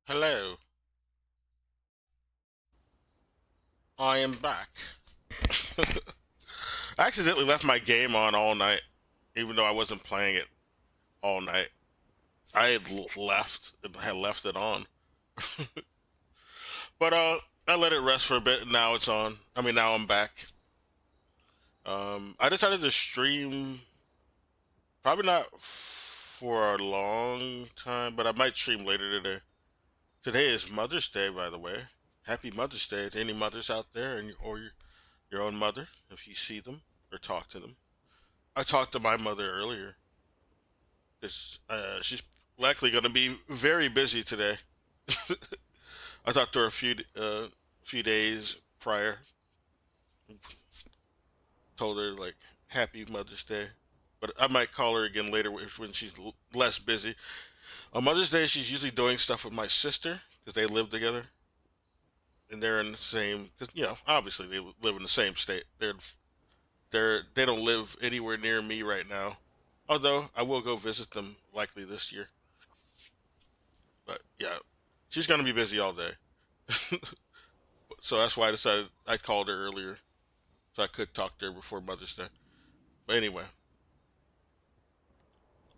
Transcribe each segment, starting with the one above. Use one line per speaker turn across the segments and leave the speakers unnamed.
Hello, I am back. I accidentally left my game on all night, even though I wasn't playing it all night. I had left it on, but I let it rest for a bit. And now it's on. I mean, now I'm back. I decided to stream. Probably not for a long time, but I might stream later today. Today is Mother's Day, by the way. Happy Mother's Day to any mothers out there, or your own mother, if you see them or talk to them. I talked to my mother earlier. She's likely going to be very busy today. I talked to her a few days prior. Told her like Happy Mother's Day, but I might call her again later when she's less busy. On Mother's Day, she's usually doing stuff with my sister because they live together and they're in the same. Because obviously they live in the same state. They don't live anywhere near me right now. Although I will go visit them likely this year. But yeah, she's gonna be busy all day. So that's why I decided I called her earlier so I could talk to her before Mother's Day. But anyway,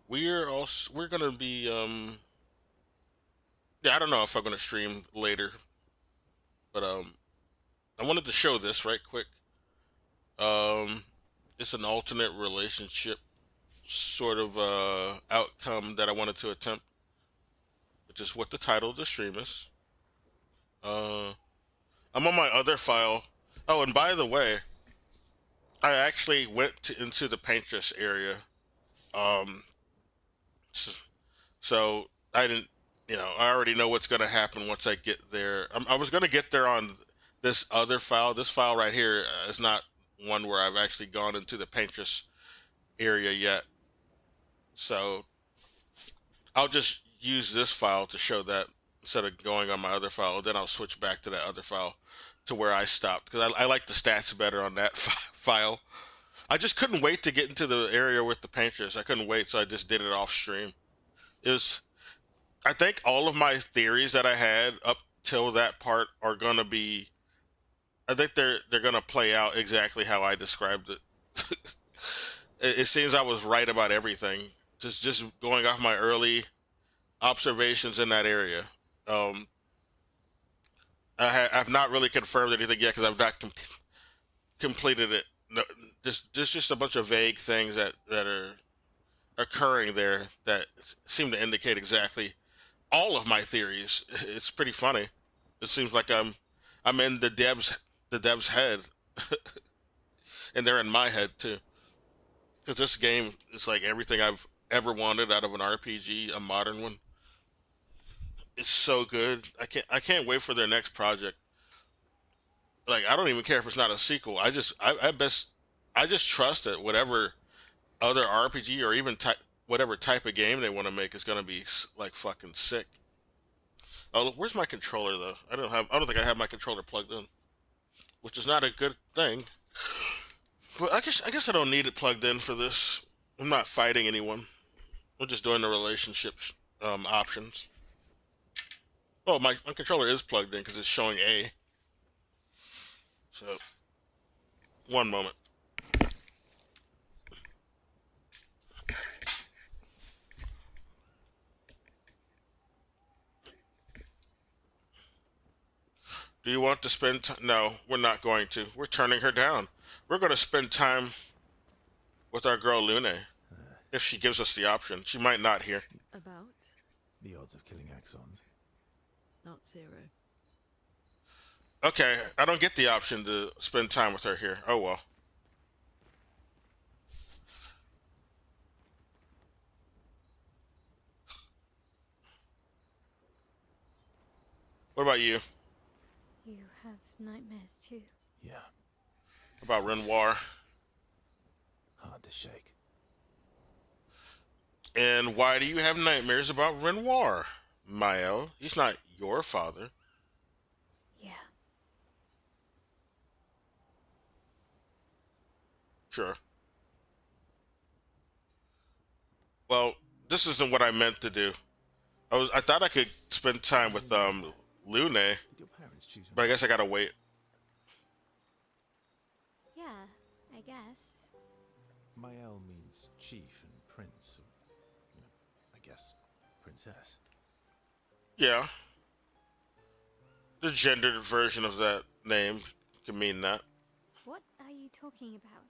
we're gonna be yeah, I don't know if I'm gonna stream later, but I wanted to show this right quick. Um it's an alternate relationship sort of outcome that I wanted to attempt, which is what the title of the stream is. Uh I'm on my other file. Oh, and by the way, I actually into the Paintress area. Um, so I didn't, I already know what's going to happen once I get there. I was going to get there on this other file. This file right here is not one where I've actually gone into the Paintress area yet. So I'll just use this file to show that instead of going on my other file. Then I'll switch back to that other file to where I stopped because I like the stats better on that file. I just couldn't wait to get into the area with the painters. I couldn't wait, so I just did it off stream. It was, I think all of my theories that I had up till that part are gonna be. I think they're gonna play out exactly how I described it. It seems I was right about everything. Just going off my early observations in that area. Um, I've not really confirmed anything yet because I've not completed it. No, just a bunch of vague things that are occurring there that seem to indicate exactly all of my theories. It's pretty funny. It seems like I'm in the dev's head, and they're in my head too. Because this game is like everything I've ever wanted out of an RPG, a modern one. It's so good. I can't wait for their next project. Like I don't even care if it's not a sequel. I just trust that whatever other RPG or even whatever type of game they want to make is gonna be like fucking sick. Oh, where's my controller though? I don't think I have my controller plugged in, which is not a good thing. But I guess I don't need it plugged in for this. I'm not fighting anyone. We're just doing the relationship options. Oh, my controller is plugged in because it's showing A. So one moment. Do you want to spend time? No, we're not going to. We're turning her down. We're going to spend time with our girl Lune if she gives us the option. She might not here.
About?
The odds of killing Axons.
Not zero.
Okay, I don't get the option to spend time with her here. Oh well. What about you?
You have nightmares too.
Yeah,
About Renoir?
hard to shake.
And why do you have nightmares about Renoir, Mael? He's not your father.
Yeah.
Sure. Well, this isn't what I meant to do. I thought I could spend time with Lune,
Did your parents choose your
but I guess I gotta wait.
Yeah, I guess.
Mael means chief and prince, or, I guess, princess.
Yeah, the gendered version of that name can mean that.
What are you talking about?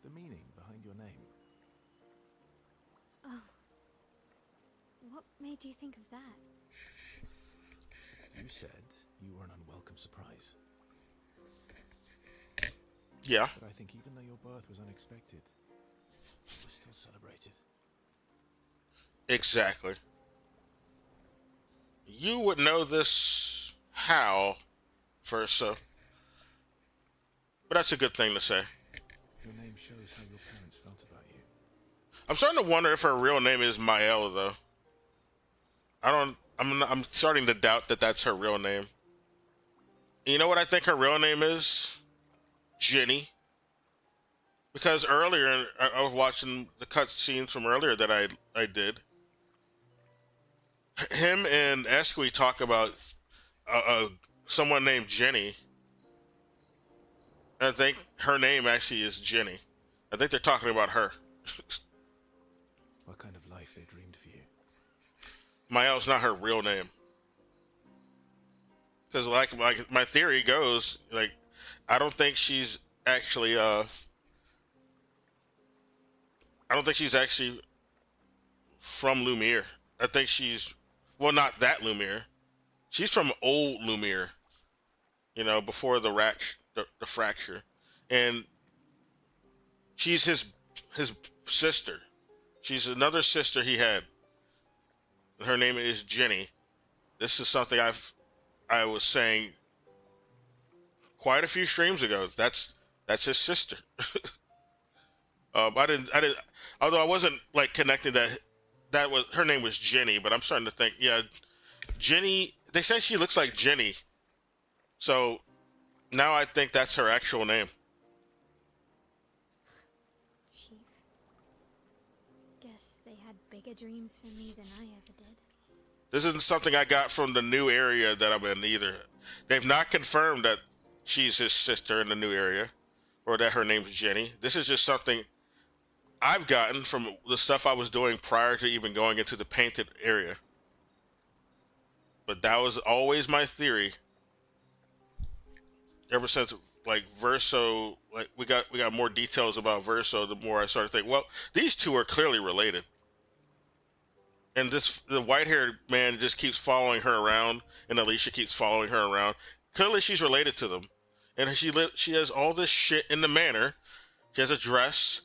The meaning behind your name.
Oh. What made you think of that?
You said you were an unwelcome surprise.
Yeah,
But I think even though your birth was unexpected, you were still celebrated.
exactly. You would know this how, Versa, but that's a good thing to say.
Your name shows how your parents felt about you.
I'm starting to wonder if her real name is Mael, though. I don't. I'm starting to doubt that that's her real name. You know what I think her real name is? Jenny. Because earlier, I was watching the cut scenes from earlier that I did. Him and Esqui talk about someone named Jenny. And I think her name actually is Jenny. I think they're talking about her.
What kind of life they dreamed for you.
Mael's not her real name. Because like my theory goes, like, I don't think she's actually I don't think she's actually from Lumiere. I think she's, well, not that Lumiere. She's from old Lumiere, you know, before the the fracture, and she's his sister. She's another sister he had. Her name is Jenny. This is something I was saying quite a few streams ago. That's his sister. I didn't. Although I wasn't like connecting that was her name was Jenny, but I'm starting to think, yeah, Jenny. They say she looks like Jenny, so now I think that's her actual name.
Chief. Guess they had bigger dreams for me than I ever did.
This isn't something I got from the new area that I'm in either. They've not confirmed that she's his sister in the new area, or that her name's Jenny. This is just something I've gotten from the stuff I was doing prior to even going into the painted area. But that was always my theory. Ever since like Verso, like we got more details about Verso, the more I started to think, well, these two are clearly related. And the white-haired man just keeps following her around, and Alicia keeps following her around. Clearly, she's related to them, and she has all this shit in the manor. She has a dress.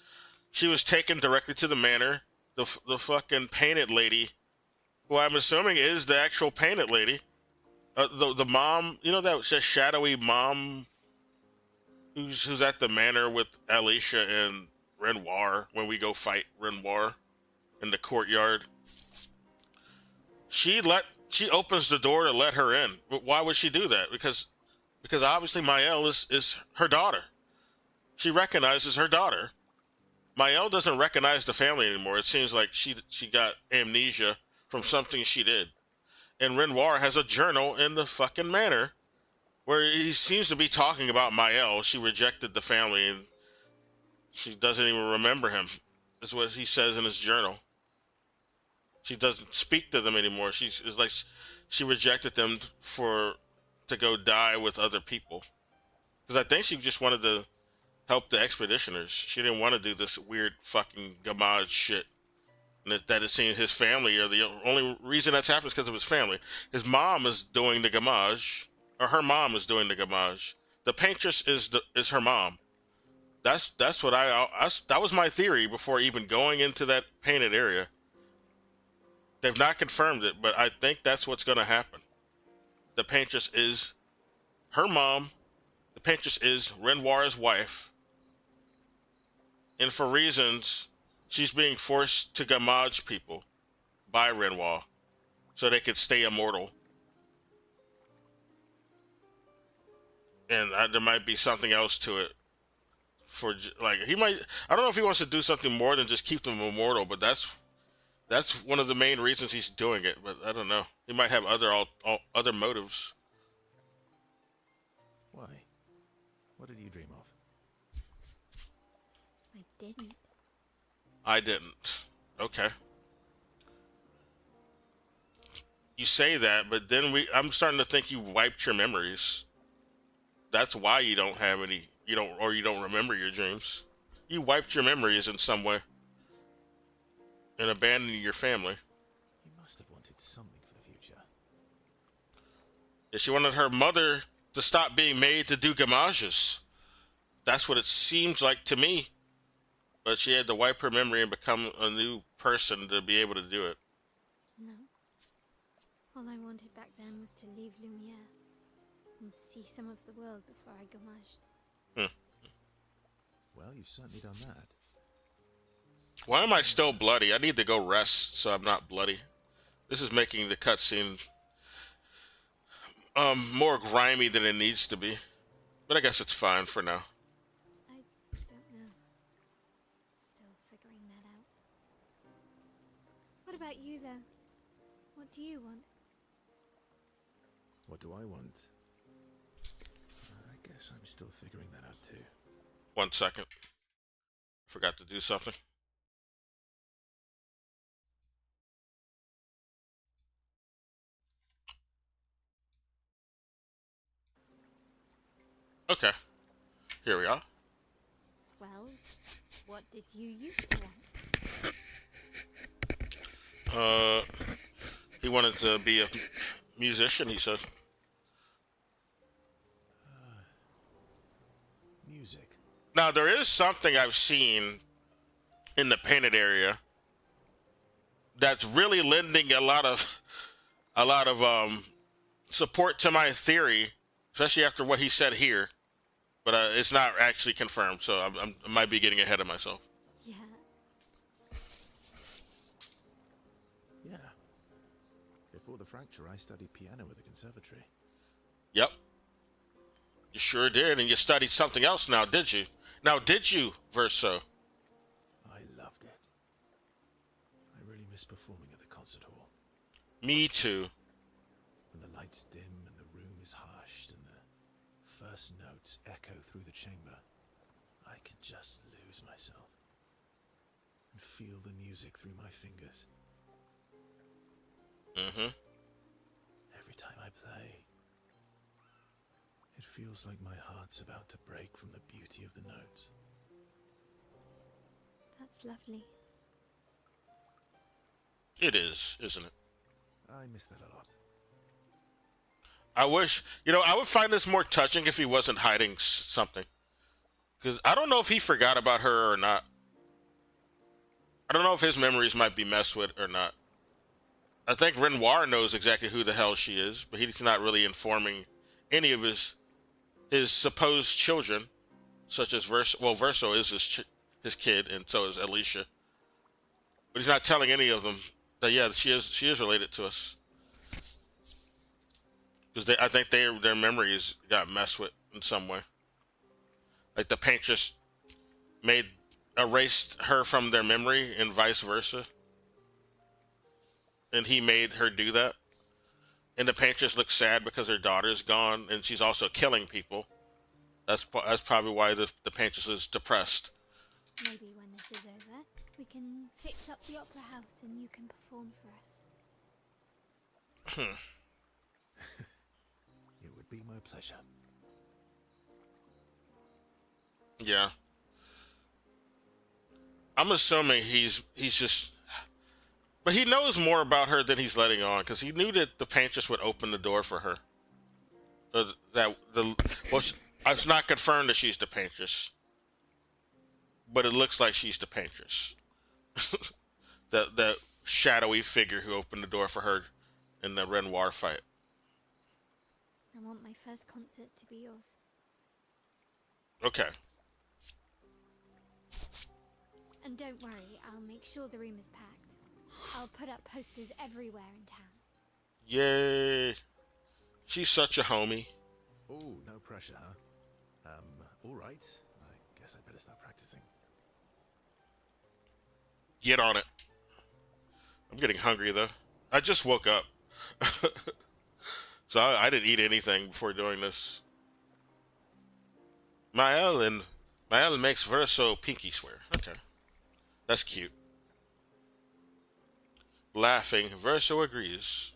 She was taken directly to the manor. The fucking painted lady, who I'm assuming is the actual painted lady, the mom. You know that shadowy mom who's at the manor with Alicia and Renoir when we go fight Renoir in the courtyard. She opens the door to let her in. But why would she do that? Because obviously Mael is her daughter. She recognizes her daughter. Mael doesn't recognize the family anymore. It seems like she got amnesia from something she did. And Renoir has a journal in the fucking manor where he seems to be talking about Mael. She rejected the family and she doesn't even remember him. That's what he says in his journal. She doesn't speak to them anymore. It's like she rejected them to go die with other people. Because I think she just wanted to help the expeditioners. She didn't want to do this weird fucking Gamage shit. And that it seems his family are the only reason that's happened is because of his family. His mom is doing the Gamage, or her mom is doing the Gamage. The paintress is her mom. That's what that was my theory before even going into that painted area. They've not confirmed it, but I think that's what's going to happen. The paintress is her mom. The paintress is Renoir's wife. And for reasons, she's being forced to Gamage people by Renoir so they could stay immortal. And there might be something else to it. For like, he might, I don't know if he wants to do something more than just keep them immortal, but that's That's one of the main reasons he's doing it, but I don't know. He might have other motives.
Why? What did you dream of?
I didn't.
I didn't. Okay. You say that, but then I'm starting to think you wiped your memories. That's why you don't have any, you don't remember your dreams. You wiped your memories in some way and abandoned your family.
You must have wanted something for the future.
Yeah, she wanted her mother to stop being made to do gamages. That's what it seems like to me. But she had to wipe her memory and become a new person to be able to do it.
No. All I wanted back then was to leave Lumiere and see some of the world before I gamaged.
Well, you've certainly done that.
Why am I still bloody? I need to go rest so I'm not bloody. This is making the cutscene more grimy than it needs to be. But I guess it's fine for now.
I don't know. Still figuring that out. What about you, though? What do you want?
What do I want? I guess I'm still figuring that out too.
1 second. Forgot to do something. Okay. Here we are.
Well, what did you used to want?
He wanted to be a musician, he said.
Music.
Now, there is something I've seen in the painted area that's really lending a lot of support to my theory, especially after what he said here. But it's not actually confirmed, so I might be getting ahead of myself.
Yeah.
Yeah. Before the fracture, I studied piano at the conservatory.
Yep. You sure did, and you studied something else now, did you? Now, did you, Verso?
I loved it. I really miss performing at the concert hall.
Me too.
When the lights dim and the room is hushed and the first notes echo through the chamber, I can just lose myself and feel the music through my fingers.
Mm-hmm.
Every time I play, it feels like my heart's about to break from the beauty of the notes.
That's lovely.
It is, isn't it?
I miss that a lot.
I wish, I would find this more touching if he wasn't hiding something. Because I don't know if he forgot about her or not. I don't know if his memories might be messed with or not. I think Renoir knows exactly who the hell she is, but he's not really informing any of his supposed children, such as Verso. Well, Verso is his kid, and so is Alicia. But he's not telling any of them that she is related to us. Because I think their memories got messed with in some way. Like the paintress erased her from their memory and vice versa. And he made her do that. And the paintress looks sad because her daughter's gone and she's also killing people. That's probably why the paintress is depressed.
Maybe when this is over, we can fix up the opera house and you can perform for us.
It would be my pleasure.
Yeah. I'm assuming he's just... But he knows more about her than he's letting on, because he knew that the paintress would open the door for her. It's not confirmed that she's the paintress, but it looks like she's the paintress. the shadowy figure who opened the door for her in the Renoir fight.
I want my first concert to be yours.
Okay.
And don't worry, I'll make sure the room is packed. I'll put up posters everywhere in town.
Yay. She's such a homie.
Oh, no pressure, huh? All right. I guess I better start practicing.
Get on it. I'm getting hungry though. I just woke up, so I didn't eat anything before doing this. My Ellen, my Ellen makes Verso pinky swear. Okay, that's cute. Laughing, Verso agrees.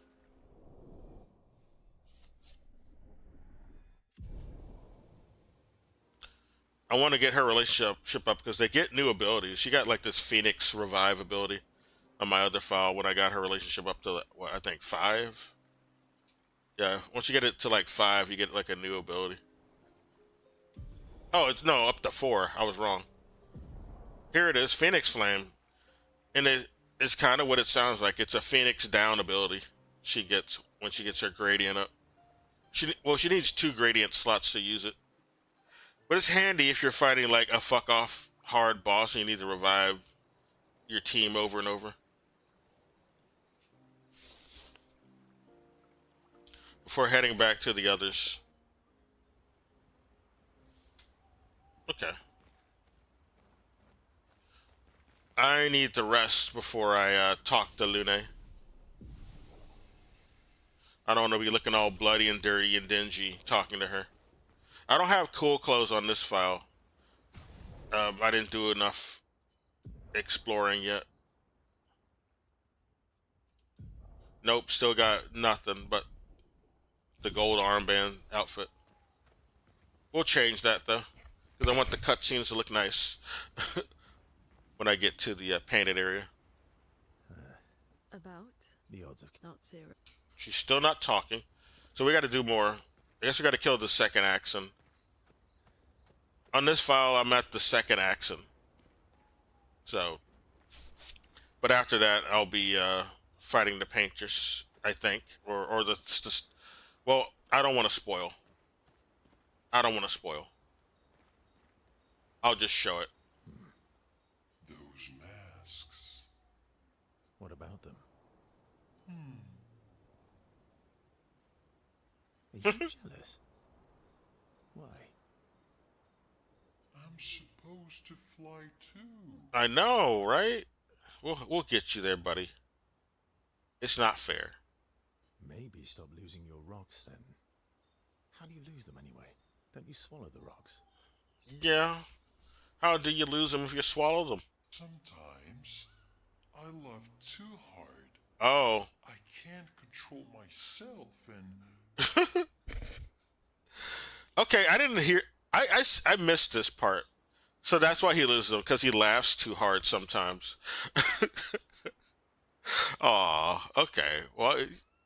I want to get her relationship up because they get new abilities. She got like this Phoenix Revive ability on my other file when I got her relationship up to what I think 5. Yeah, once you get it to like 5, you get like a new ability. Oh, it's no, up to 4. I was wrong. Here it is, Phoenix Flame, and it's kind of what it sounds like. It's a Phoenix down ability she gets when she gets her gradient up. She needs 2 gradient slots to use it. But it's handy if you're fighting like a fuck off hard boss and you need to revive your team over and over. Before heading back to the others. Okay. I need to rest before I talk to Lune. I don't want to be looking all bloody and dirty and dingy talking to her. I don't have cool clothes on this file. I didn't do enough exploring yet. Nope, still got nothing but the gold armband outfit. We'll change that though, because I want the cutscenes to look nice when I get to the painted area.
About?
The odds of
Not zero.
She's still not talking, so we got to do more. I guess we got to kill the second Axon. On this file, I'm at the second Axon. So, but after that, I'll be fighting the painters, I think, or the well, I don't want to spoil. I don't want to spoil. I'll just show it.
Those masks.
what about them? Are you jealous? Why?
I'm supposed to fly too.
I know, right? We'll get you there, buddy. It's not fair.
Maybe stop losing your rocks then. How do you lose them anyway? Don't you swallow the rocks?
Yeah. How do you lose them if you swallow them?
Sometimes I love too hard.
Oh.
I can't control myself and
Okay, I didn't hear. I missed this part. So that's why he loses them, because he laughs too hard sometimes. Aw, okay. Well,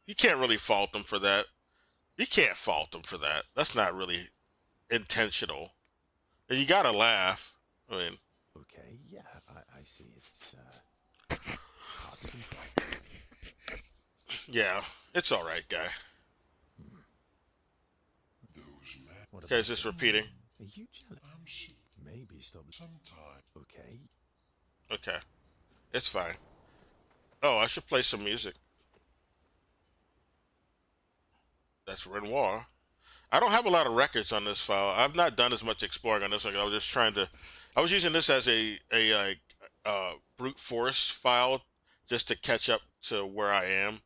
you can't really fault him for that. You can't fault him for that. That's not really intentional. And you gotta laugh. I mean,
Okay, yeah, I see. It's hard to control.
yeah, it's alright, guy.
those masks.
What
Okay, is this repeating?
Are you jealous? Maybe stop.
Sometimes
Okay.
Okay. It's fine. Oh, I should play some music. That's Renoir. I don't have a lot of records on this file. I've not done as much exploring on this one. I was just trying to. I was using this as a brute force file just to catch up to where I am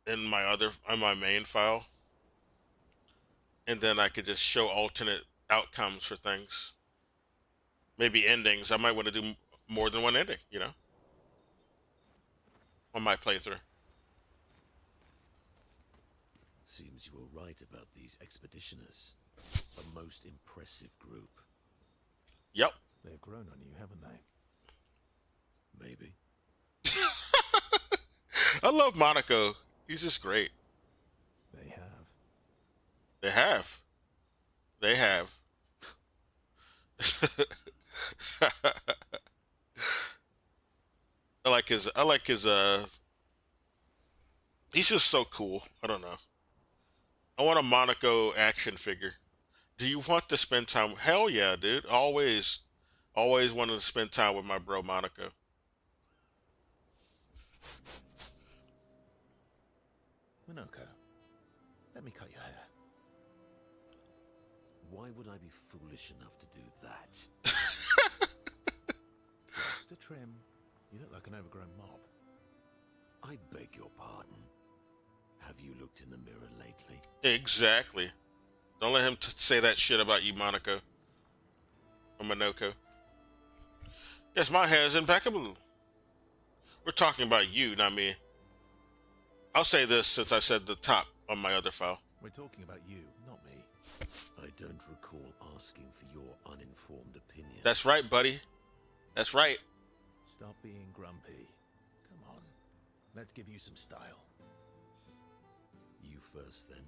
in my main file, and then I could just show alternate outcomes for things. Maybe endings. I might want to do more than one ending. On my playthrough.
Seems you were right about these expeditioners. A most impressive group.
Yep.
They've grown on you, haven't they?
Maybe.
I love Monaco. He's just great.
They have.
They have. They have. I like his he's just so cool. I don't know. I want a Monaco action figure. Do you want to spend time? Hell yeah, dude. Always wanted to spend time with my bro Monaco.
Minoko, let me cut your hair.
Why would I be foolish enough to do that?
Just a trim. You look like an overgrown mob.
I beg your pardon. Have you looked in the mirror lately?
Exactly. Don't let him say that shit about you, Monaco. Or Monoko. Yes, my hair is impeccable. We're talking about you, not me. I'll say this since I said the top on my other file.
We're talking about you, not me.
I don't recall asking for your uninformed opinion.
That's right, buddy. That's right.
Stop being grumpy. Come on. Let's give you some style.
You first, then.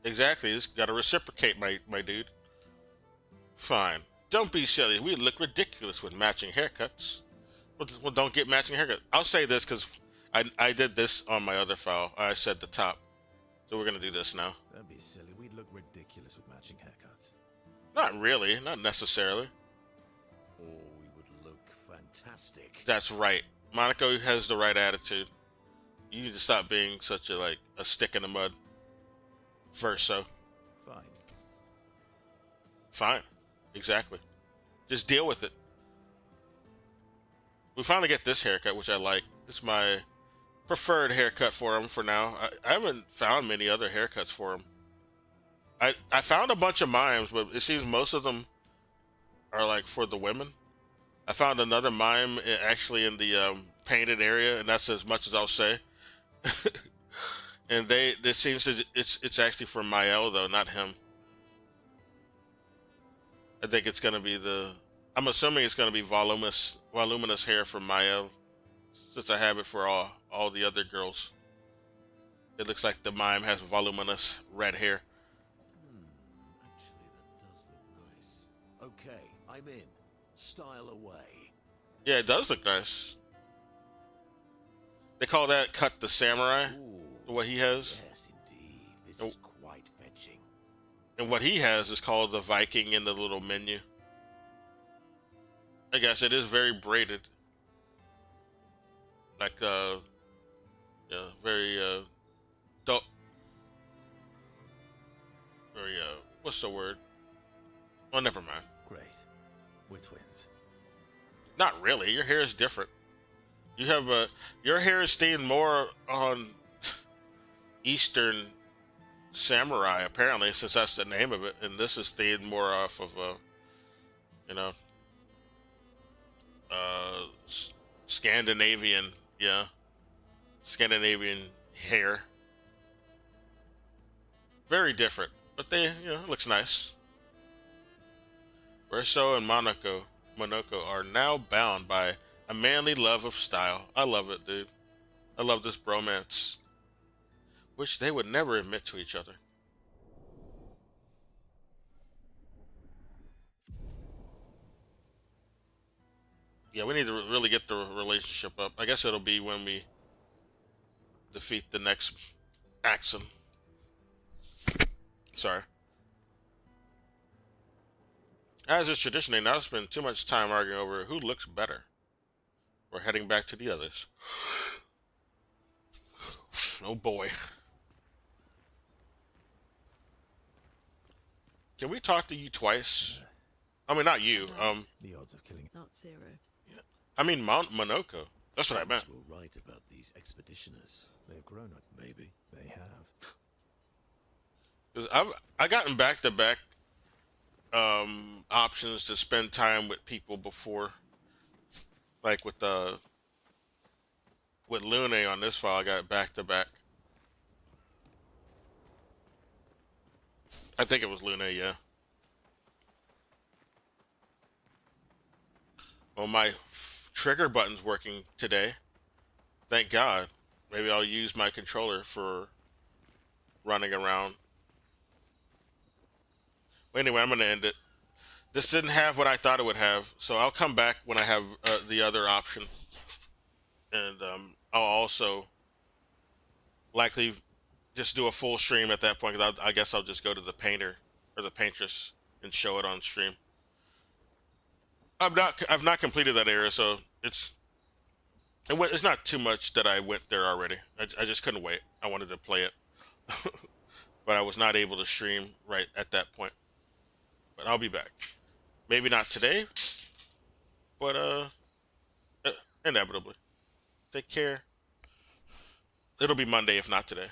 Exactly. Just gotta reciprocate, my dude. Fine. Don't be silly. We look ridiculous with matching haircuts. Well, don't get matching haircuts. I'll say this because I did this on my other file. I said the top. So we're gonna do this now.
Don't be silly. We'd look ridiculous with matching haircuts.
Not really. Not necessarily.
Or we would look fantastic.
That's right. Monaco has the right attitude. You need to stop being such a stick in the mud. Verso.
Fine.
Fine. Exactly. Just deal with it. We finally get this haircut, which I like. It's my preferred haircut for him for now. I haven't found many other haircuts for him. I found a bunch of mimes, but it seems most of them are like for the women. I found another mime actually in the painted area, and that's as much as I'll say. And it seems that it's actually for Mael though, not him. I think it's gonna be I'm assuming it's gonna be voluminous hair from Mael, since I have it for all the other girls. It looks like the mime has voluminous red hair.
Actually, that does look nice. Okay, I'm in. Style away.
Yeah, it does look nice. They call that cut the samurai.
Ooh,
What he has.
yes, indeed. This
Oh.
is quite fetching.
And what he has is called the Viking in the little menu. I guess it is very braided. Like, yeah, very, very, what's the word? Oh, never mind.
Great. We're twins.
Not really. Your hair is different. You have your hair is stained more on Eastern Samurai, apparently, since that's the name of it, and this is stained more off of, you know, Scandinavian, yeah, Scandinavian hair. Very different, but it looks nice. Verso and Monoko are now bound by a manly love of style. I love it, dude. I love this bromance, which they would never admit to each other. Yeah, we need to really get the relationship up. I guess it'll be when we defeat the next Axum. Sorry. As is tradition, they now spend too much time arguing over who looks better. We're heading back to the others. Oh boy. Can we talk to you twice? I mean, not you.
The odds of killing.
Not zero.
I mean Monoko. That's what I meant.
You were right about these expeditioners.
They've grown up.
Maybe.
They have.
'Cause I gotten back-to-back options to spend time with people before, like with Lune on this file. I got back-to-back. I think it was Lune, yeah. Well, my trigger button's working today. Thank God. Maybe I'll use my controller for running around. Well, anyway, I'm going to end it. This didn't have what I thought it would have, so I'll come back when I have the other option. And I'll also likely just do a full stream at that point, 'cause I guess I'll just go to the painter or the paintress and show it on stream. I've not completed that area, so it's not too much that I went there already. I just couldn't wait. I wanted to play it, but I was not able to stream right at that point. But I'll be back. Maybe not today, but inevitably. Take care. It'll be Monday if not today.